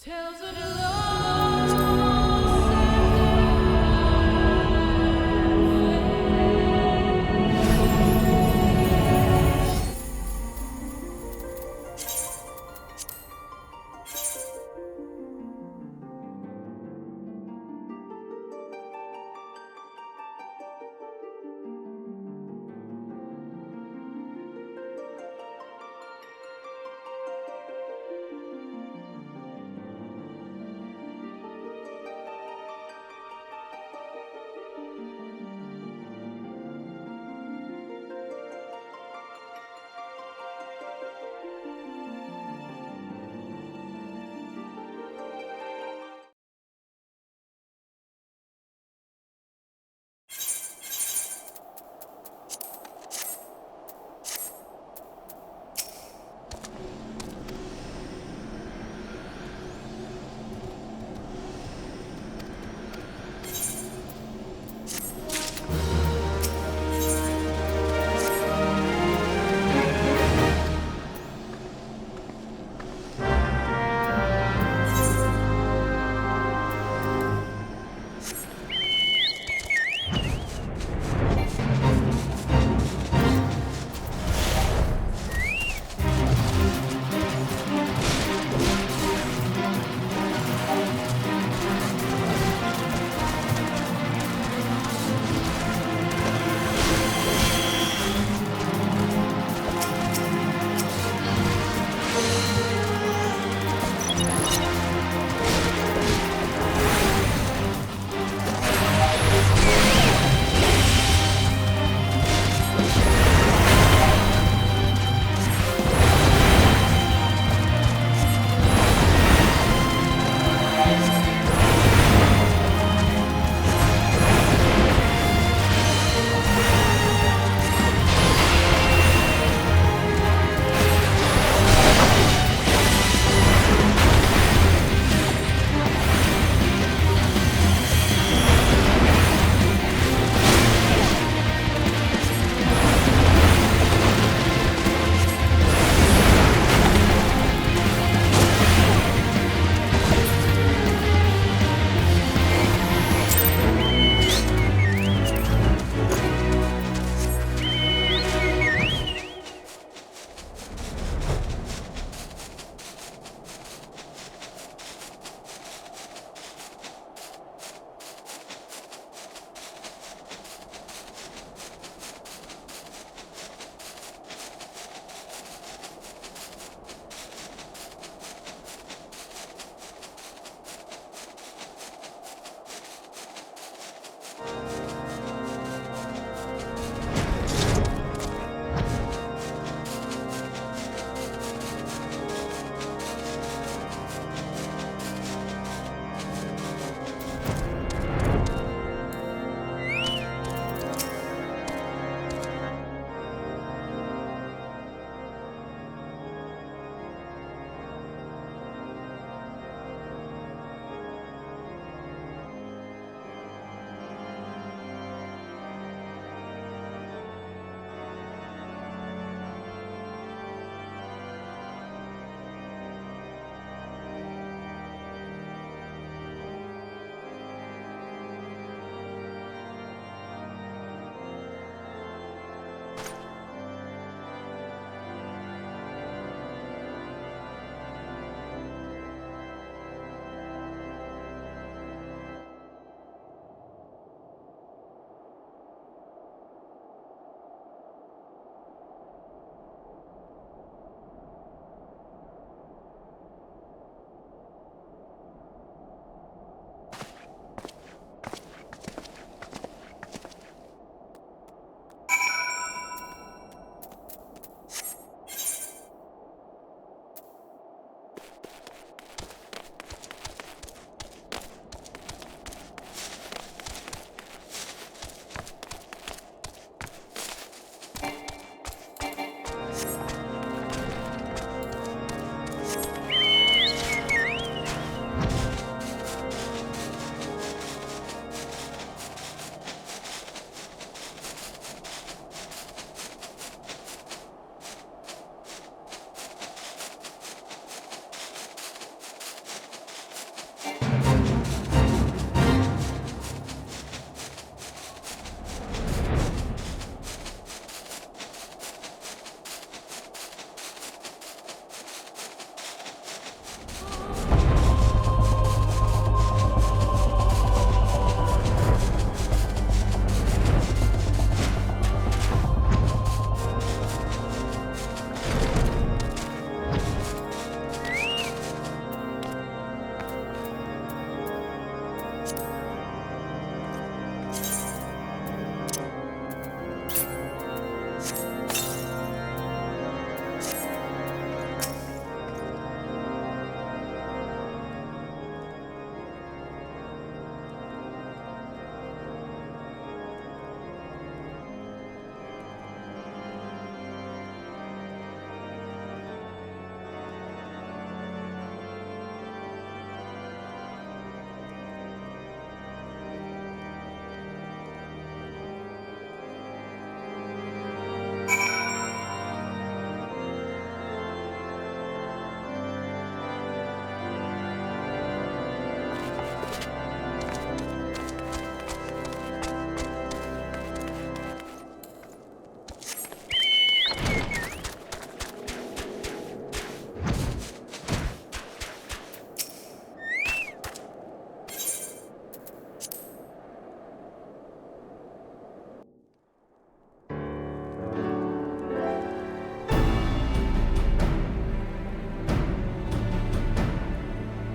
Tales of love.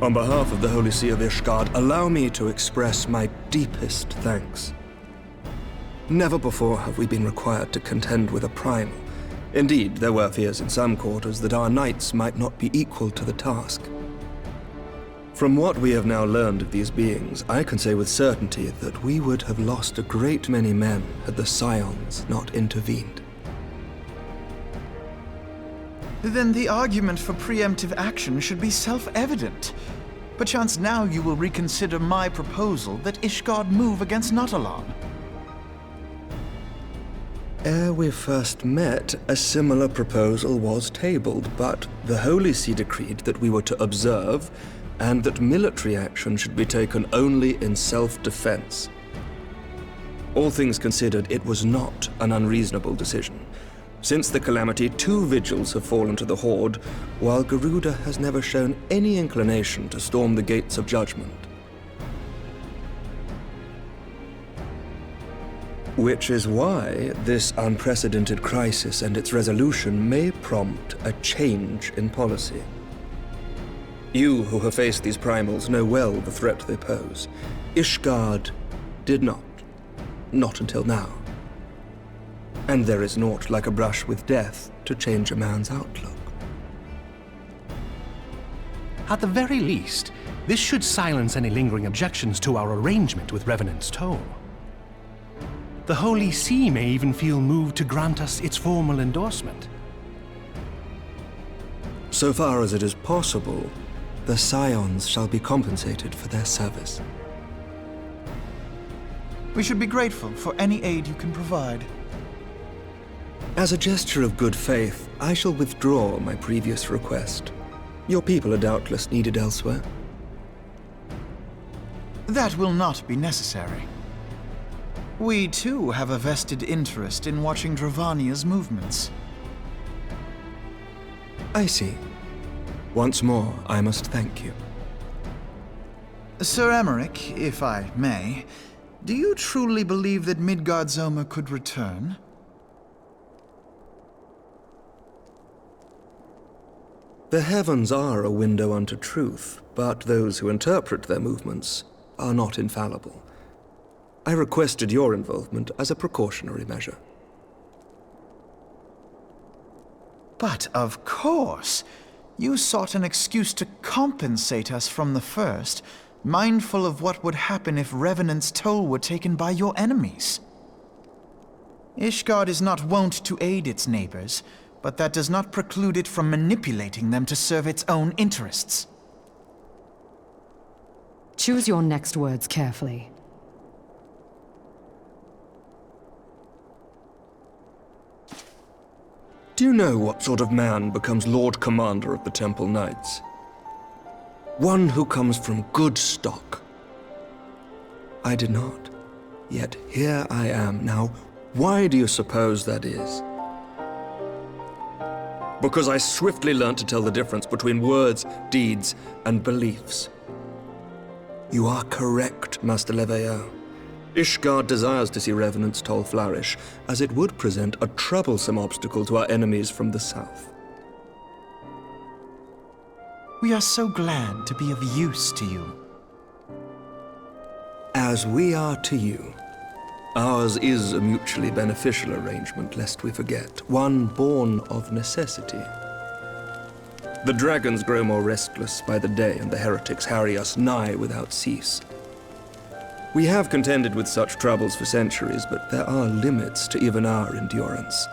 On behalf of the Holy See of Ishgard, allow me to express my deepest thanks. Never before have we been required to contend with a primal. Indeed, there were fears in some quarters that our knights might not be equal to the task. From what we have now learned of these beings, I can say with certainty that we would have lost a great many men had the Scions not intervened. Then the argument for preemptive action should be self-evident. Perchance now you will reconsider my proposal that Ishgard move against Nautalon. Ere we first met, a similar proposal was tabled, but the Holy See decreed that we were to observe, and that military action should be taken only in self-defense. All things considered, it was not an unreasonable decision. Since the calamity, 2 vigils have fallen to the Horde, while Garuda has never shown any inclination to storm the gates of judgment. Which is why this unprecedented crisis and its resolution may prompt a change in policy. You who have faced these primals know well the threat they pose. Ishgard did not. Not until now. And there is naught like a brush with death to change a man's outlook. At the very least, this should silence any lingering objections to our arrangement with Revenant's Toll. The Holy See may even feel moved to grant us its formal endorsement. So far as it is possible, the Scions shall be compensated for their service. We should be grateful for any aid you can provide. As a gesture of good faith, I shall withdraw my previous request. Your people are doubtless needed elsewhere. That will not be necessary. We too have a vested interest in watching Dravania's movements. I see. Once more, I must thank you. Sir Emmerich, if I may, do you truly believe that Midgardsormr could return? The heavens are a window unto truth, but those who interpret their movements are not infallible. I requested your involvement as a precautionary measure. But of course, you sought an excuse to compensate us from the first, mindful of what would happen if Revenant's Toll were taken by your enemies. Ishgard is not wont to aid its neighbors, but that does not preclude it from manipulating them to serve its own interests. Choose your next words carefully. Do you know what sort of man becomes Lord Commander of the Temple Knights? One who comes from good stock. I did not. Yet here I am now. Why do you suppose that is? Because I swiftly learned to tell the difference between words, deeds, and beliefs. You are correct, Master Leveilleur. Ishgard desires to see Revenant's Toll flourish, as it would present a troublesome obstacle to our enemies from the south. We are so glad to be of use to you. As we are to you. Ours is a mutually beneficial arrangement, lest we forget, one born of necessity. The dragons grow more restless by the day, and the heretics harry us nigh without cease. We have contended with such troubles for centuries, but there are limits to even our endurance.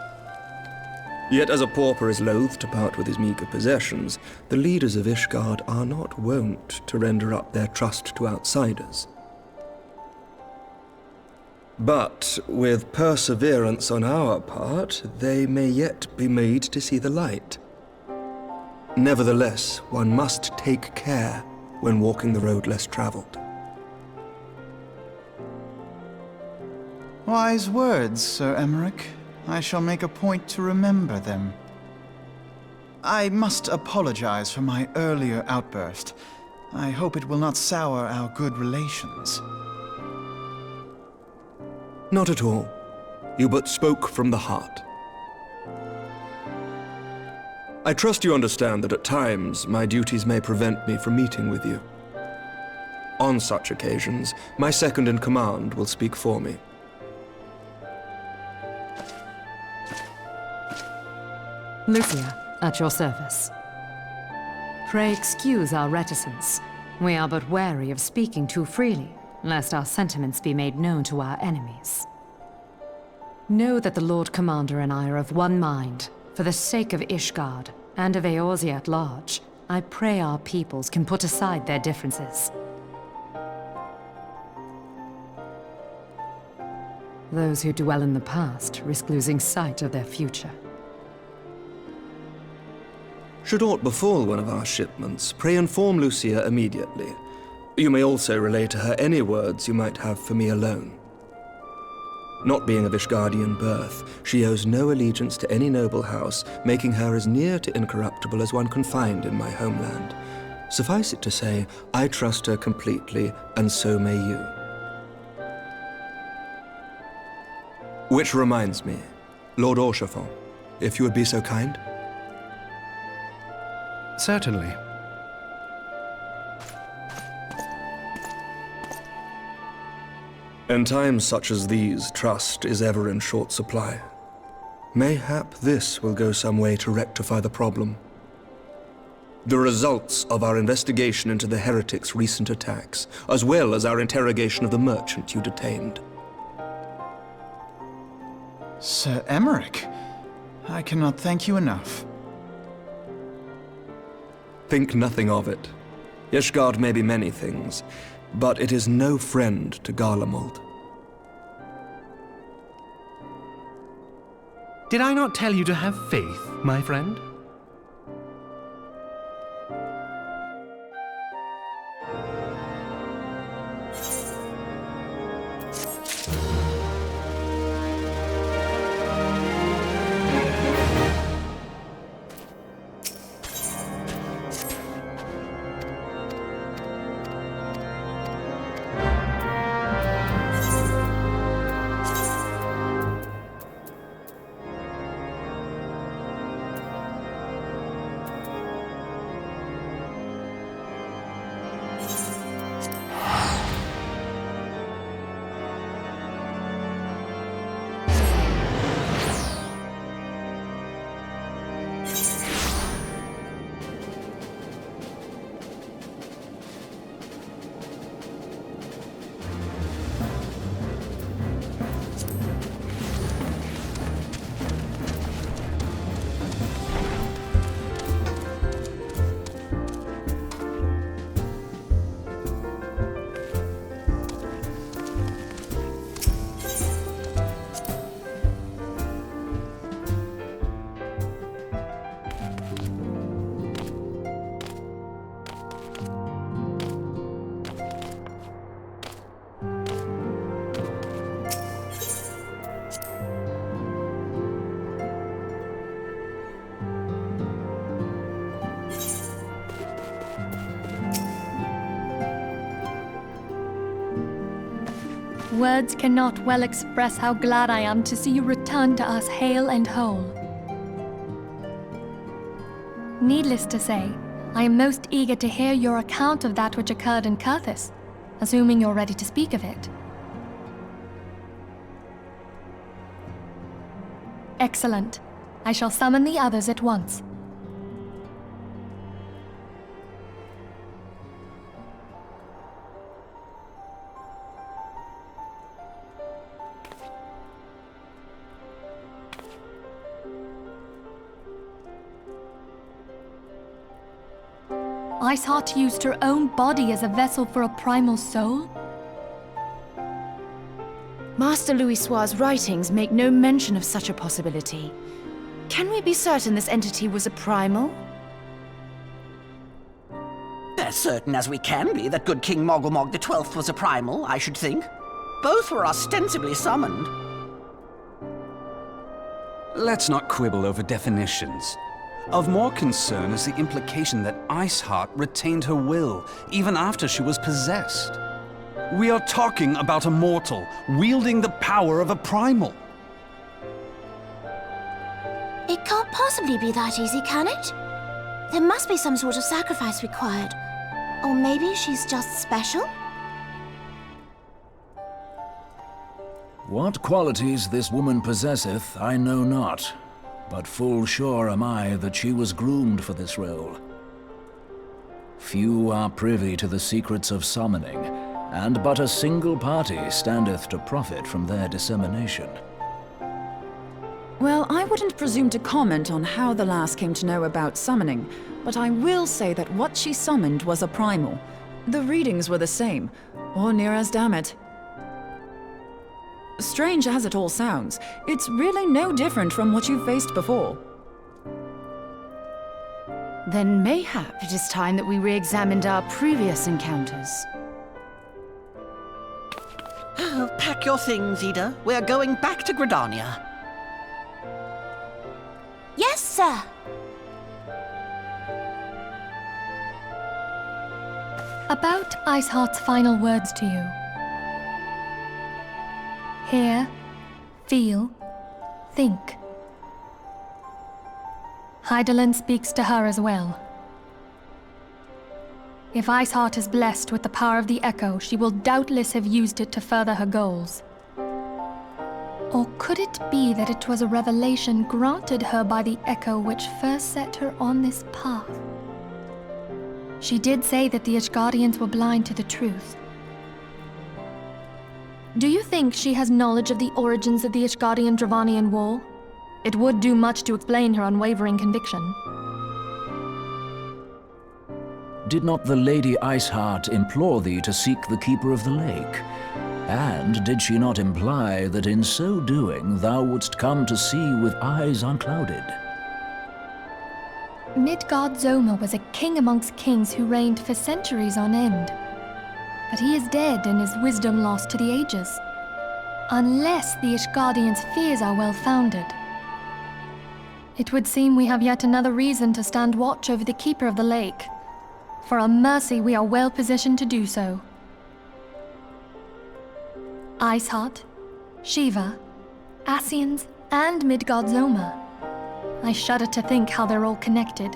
Yet as a pauper is loath to part with his meager possessions, the leaders of Ishgard are not wont to render up their trust to outsiders. But with perseverance on our part, they may yet be made to see the light. Nevertheless, one must take care when walking the road less traveled. Wise words, Sir Emmerich. I shall make a point to remember them. I must apologize for my earlier outburst. I hope it will not sour our good relations. Not at all. You but spoke from the heart. I trust you understand that at times my duties may prevent me from meeting with you. On such occasions, my second-in-command will speak for me. Lucia, at your service. Pray excuse our reticence. We are but wary of speaking too freely, lest our sentiments be made known to our enemies. Know that the Lord Commander and I are of one mind. For the sake of Ishgard, and of Eorzea at large, I pray our peoples can put aside their differences. Those who dwell in the past risk losing sight of their future. Should aught befall one of our shipments, pray inform Lucia immediately. You may also relay to her any words you might have for me alone. Not being of Ishgardian birth, she owes no allegiance to any noble house, making her as near to incorruptible as one can find in my homeland. Suffice it to say, I trust her completely, and so may you. Which reminds me, Lord Orchefort, if you would be so kind. Certainly. In times such as these, trust is ever in short supply. Mayhap this will go some way to rectify the problem. The results of our investigation into the heretics' recent attacks, as well as our interrogation of the merchant you detained. Sir Emmerich, I cannot thank you enough. Think nothing of it. Ishgard may be many things, but it is no friend to Garlemald. Did I not tell you to have faith, my friend? Words cannot well express how glad I am to see you return to us hale and whole. Needless to say, I am most eager to hear your account of that which occurred in Kurthis, assuming you're ready to speak of it. Excellent. I shall summon the others at once. Iceheart used her own body as a vessel for a primal soul? Master Louisoir's writings make no mention of such a possibility. Can we be certain this entity was a primal? As certain as we can be that good King Mogulmog XII was a primal, I should think. Both were ostensibly summoned. Let's not quibble over definitions. Of more concern is the implication that Iceheart retained her will, even after she was possessed. We are talking about a mortal, wielding the power of a primal. It can't possibly be that easy, can it? There must be some sort of sacrifice required. Or maybe she's just special? What qualities this woman possesseth, I know not, but full sure am I that she was groomed for this role. Few are privy to the secrets of summoning, and but a single party standeth to profit from their dissemination. Well, I wouldn't presume to comment on how the lass came to know about summoning, but I will say that what she summoned was a primal. The readings were the same, or near as damn it. Strange as it all sounds, it's really no different from what you've faced before. Then mayhap it is time that we re-examined our previous encounters. Pack your things, Ida. We're going back to Gridania. Yes, sir. About Iceheart's final words to you. Hear, feel, think. Hydaelyn speaks to her as well. If Iceheart is blessed with the power of the Echo, she will doubtless have used it to further her goals. Or could it be that it was a revelation granted her by the Echo which first set her on this path? She did say that the Ishgardians were blind to the truth. Do you think she has knowledge of the origins of the Ishgardian-Dravanian War? It would do much to explain her unwavering conviction. Did not the Lady Iceheart implore thee to seek the Keeper of the Lake? And did she not imply that in so doing thou wouldst come to see with eyes unclouded? Midgard-Zoma was a king amongst kings who reigned for centuries on end. But he is dead and his wisdom lost to the ages. Unless the Ishgardians' fears are well-founded. It would seem we have yet another reason to stand watch over the Keeper of the Lake. For a mercy, we are well positioned to do so. Iceheart, Shiva, Ascians, and Midgard-Zoma. I shudder to think how they're all connected.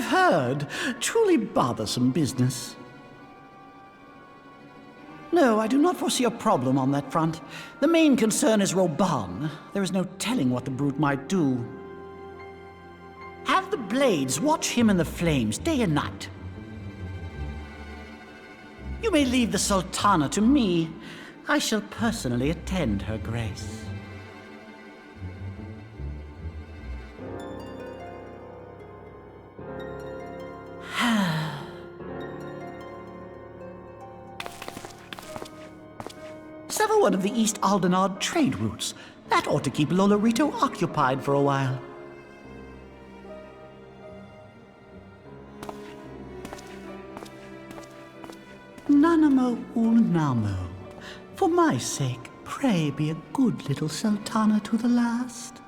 I've heard. Truly bothersome business. No, I do not foresee a problem on that front. The main concern is Roban. There is no telling what the brute might do. Have the blades watch him in the flames day and night. You may leave the Sultana to me. I shall personally attend her grace. Sever one of the East Aldenard trade routes. That ought to keep Lolorito occupied for a while. Nanamo Ulnamo. For my sake, pray be a good little Sultana to the last.